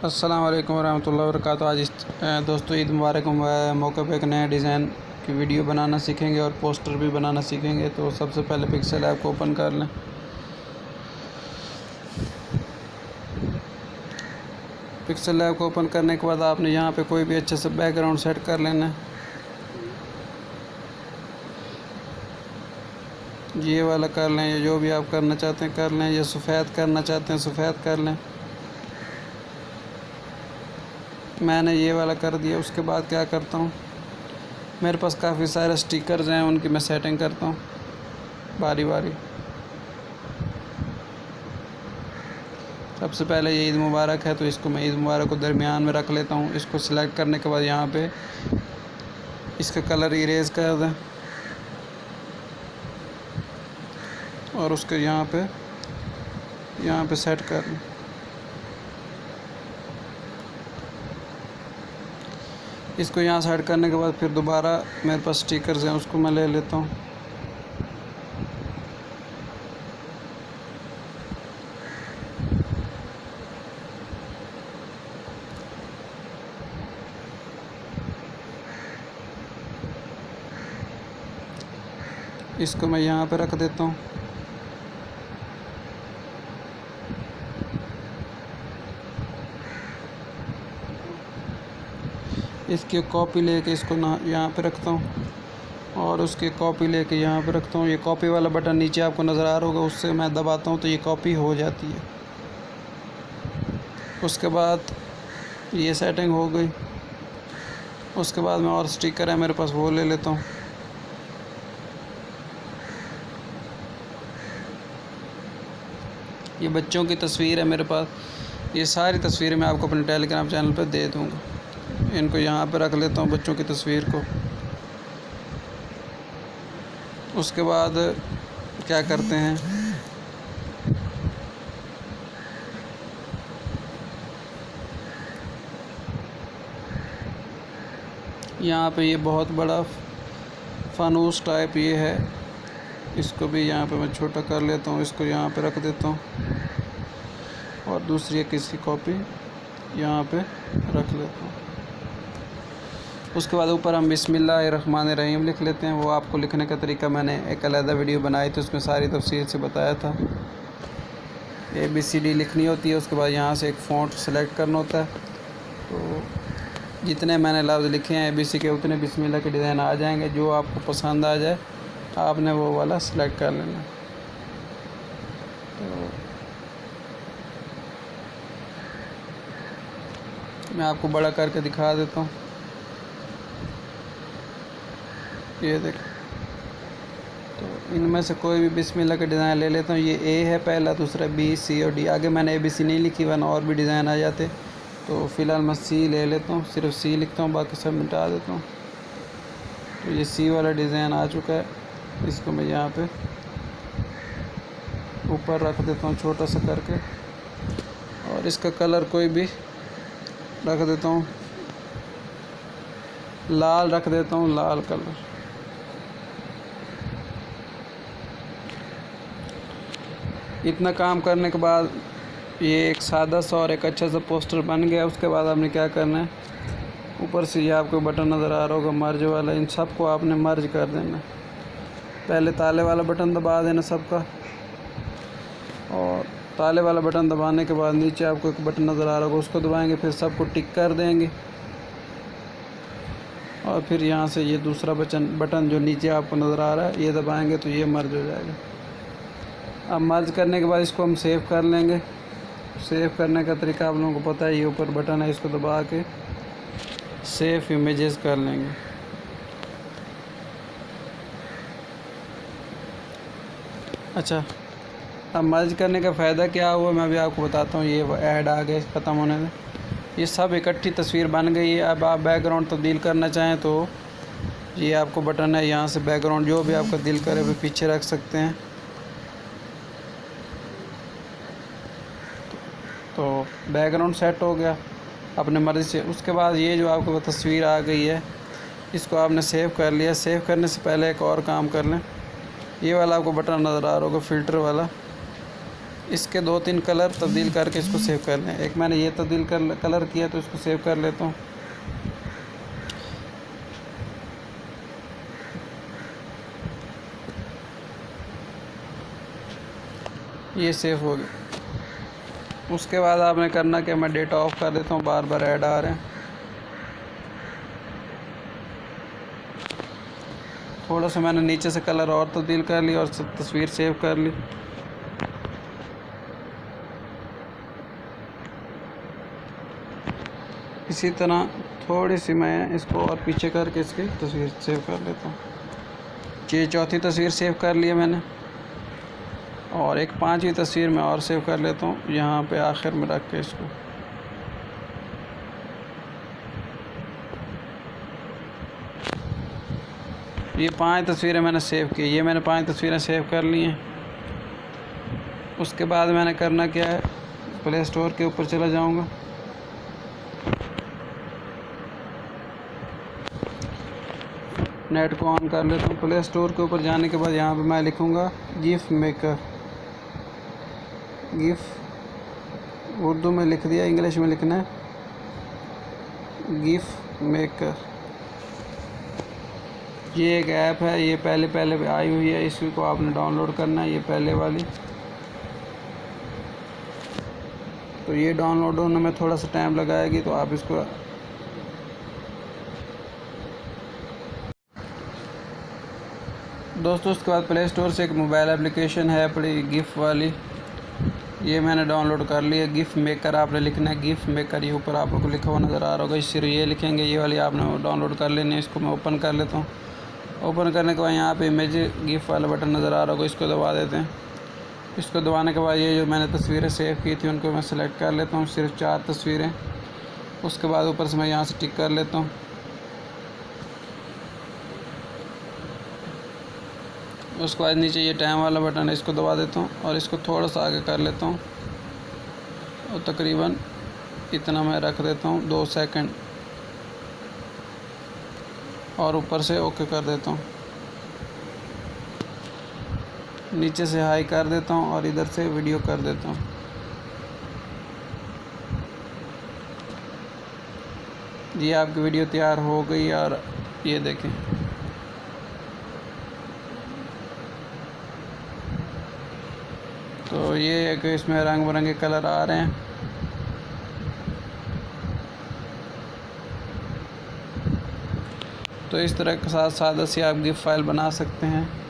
अस्सलाम वालेकुम रहमतुल्लाहि व बरकातुहू। आज दोस्तों ईद मुबारक मौके पे एक नया डिज़ाइन की वीडियो बनाना सीखेंगे और पोस्टर भी बनाना सीखेंगे। तो सबसे पहले पिक्सल ऐप को ओपन कर लें। पिक्सल ऐप को ओपन करने के बाद आपने यहाँ पे कोई भी अच्छे से बैकग्राउंड सेट कर लेना है। ये वाला कर लें या जो भी आप करना चाहते हैं कर लें, या सफ़ेद करना चाहते हैं सफ़ेद कर लें। मैंने ये वाला कर दिया। उसके बाद क्या करता हूँ, मेरे पास काफ़ी सारे स्टिकर्स हैं, उनकी मैं सेटिंग करता हूँ बारी बारी। सबसे पहले ये ईद मुबारक है तो इसको मैं ईद मुबारक को दरमियान में रख लेता हूँ। इसको सिलेक्ट करने के बाद यहाँ पे इसका कलर इरेज कर दें और उसके यहाँ पे सेट कर दें। इसको यहाँ सेट करने के बाद फिर दोबारा मेरे पास स्टिकर्स हैं, उसको मैं ले लेता हूँ। इसको मैं यहाँ पे रख देता हूँ। इसकी कॉपी लेके इसको ना यहाँ पे रखता हूँ और उसकी कॉपी लेके यहाँ पे रखता हूँ। ये कॉपी वाला बटन नीचे आपको नज़र आ रहा होगा, उससे मैं दबाता हूँ तो ये कॉपी हो जाती है। उसके बाद ये सेटिंग हो गई। उसके बाद मैं और स्टिकर है मेरे पास वो ले लेता हूँ। ये बच्चों की तस्वीर है मेरे पास। ये सारी तस्वीरें मैं आपको अपने टेलीग्राम चैनल पर दे दूँगा। इनको यहाँ पे रख लेता हूँ बच्चों की तस्वीर को। उसके बाद क्या करते हैं, यहाँ पे ये बहुत बड़ा फानूस टाइप ये है, इसको भी यहाँ पे मैं छोटा कर लेता हूँ। इसको यहाँ पे रख देता हूँ और दूसरी किसी कॉपी यहाँ पे रख लेता हूँ। उसके बाद ऊपर हम बिस्मिल्लाहिर्रहमानिर्रहीम लिख लेते हैं। वो आपको लिखने का तरीका मैंने एक अलग वीडियो बनाई थी, उसमें सारी तफसील से बताया था। ABCD लिखनी होती है। उसके बाद यहाँ से एक फ़ॉन्ट सेलेक्ट करना होता है। तो जितने मैंने लफ्ज़ लिखे हैं ABC के, उतने बिस्मिल्लाह के डिज़ाइन आ जाएंगे। जो आपको पसंद आ जाए आपने वो वाला सेलेक्ट कर लेना। तो मैं आपको बड़ा करके दिखा देता हूँ। ये देख, तो इनमें से कोई भी बिस्मिल्लाह के डिज़ाइन ले लेता हूँ। ये A है पहला, दूसरा B, C और D। आगे मैंने ABC नहीं लिखी, वरना और भी डिज़ाइन आ जाते। तो फ़िलहाल मैं C ले लेता हूँ, सिर्फ C लिखता हूँ, बाकी सब मिटा देता हूँ। तो ये C वाला डिज़ाइन आ चुका है। इसको मैं यहाँ पे ऊपर रख देता हूँ छोटा सा करके, और इसका कलर कोई भी रख देता हूँ, लाल रख देता हूँ, लाल कलर। इतना काम करने के बाद ये एक सादा सा और एक अच्छा सा पोस्टर बन गया। उसके बाद आपने क्या करना है, ऊपर से ये आपको बटन नज़र आ रहा होगा मर्ज वाला, इन सब को आपने मर्ज कर देना। पहले ताले वाला बटन दबा देना सबका, और ताले वाला बटन दबाने के बाद नीचे आपको एक बटन नज़र आ रहा होगा, उसको दबाएंगे, फिर सबको टिक कर देंगे। और फिर यहाँ से ये दूसरा बटन जो नीचे आपको नज़र आ रहा है ये दबाएंगे तो ये मर्ज हो जाएगा। अब मर्ज करने के बाद इसको हम सेव कर लेंगे। सेव करने का तरीका आप लोगों को पता है, ये ऊपर बटन है, इसको दबा के सेव इमेजेस कर लेंगे। अच्छा, अब मर्ज करने का फ़ायदा क्या हुआ मैं भी आपको बताता हूँ। ये ऐड आ गए ख़त्म होने में, ये सब इकट्ठी तस्वीर बन गई है। अब आप बैकग्राउंड तब्दील करना चाहें तो ये आपको बटन है, यहाँ से बैकग्राउंड जो भी आपका दिल करे वो पीछे रख सकते हैं। तो बैकग्राउंड सेट हो गया अपने मर्ज़ी से। उसके बाद ये जो आपको तस्वीर आ गई है इसको आपने सेव कर लिया। सेव करने से पहले एक और काम कर लें, ये वाला आपको बटन नज़र आ रहा होगा फ़िल्टर वाला, इसके 2-3 कलर तब्दील करके इसको सेव कर लें। एक मैंने ये तब्दील कलर किया तो इसको सेव कर लेता हूँ। ये सेव हो गया। उसके बाद आपने करना कि मैं डेटा ऑफ कर देता हूँ, बार बार ऐड आ रहे हैं। थोड़ा सा मैंने नीचे से कलर और तब्दील कर लिया और तस्वीर सेव कर ली। इसी तरह थोड़ी सी मैं इसको और पीछे करके इसकी तस्वीर सेव कर लेता हूँ। ये चौथी तस्वीर सेव कर लिया मैंने, और एक 5वीं तस्वीर मैं और सेव कर लेता हूँ यहाँ पे आखिर में रख के इसको। ये 5 तस्वीरें मैंने सेव की। ये मैंने 5 तस्वीरें सेव कर ली हैं। उसके बाद मैंने करना क्या है, प्ले स्टोर के ऊपर चला जाऊँगा। नेट को ऑन कर लेता हूँ। प्ले स्टोर के ऊपर जाने के बाद यहाँ पे मैं लिखूँगा गिफ मेकर। गिफ उर्दू में लिख दिया, इंग्लिश में लिखना है गिफ मेकर। ये एक ऐप है, ये पहले आई हुई है, इसी को आपने डाउनलोड करना है। ये पहले वाली, तो ये डाउनलोड होने में थोड़ा सा टाइम लगाएगी, तो आप इसको दोस्तों। उसके बाद प्ले स्टोर से एक मोबाइल एप्लीकेशन है अपनी गिफ वाली, ये मैंने डाउनलोड कर ली है। गिफ मेकर आपने लिखना है, गिफ मेकर। ये ऊपर आप लोग को लिखा हुआ नज़र आ रहा होगा, सिर्फ ये लिखेंगे। ये वाली आपने डाउनलोड कर लेनी है। इसको मैं ओपन कर लेता हूँ। ओपन करने के बाद यहाँ पे इमेज गिफ वाला बटन नज़र आ रहा होगा, इसको दबा देते हैं। इसको दबाने के बाद ये जो मैंने तस्वीरें सेव की थी उनको मैं सेलेक्ट कर लेता हूँ, सिर्फ 4 तस्वीरें। उसके बाद ऊपर से मैं यहाँ से टिक कर लेता हूँ। उसके बाद नीचे ये टाइम वाला बटन है, इसको दबा देता हूँ और इसको थोड़ा सा आगे कर लेता हूँ, और तकरीबन इतना मैं रख देता हूँ 2 सेकंड, और ऊपर से ओके कर देता हूँ। नीचे से हाई कर देता हूँ और इधर से वीडियो कर देता हूँ। ये आपकी वीडियो तैयार हो गई, और ये देखें तो ये एक इसमें रंग बिरंगे कलर आ रहे हैं। तो इस तरह के साथ सादा सी आप गिफ फाइल बना सकते हैं।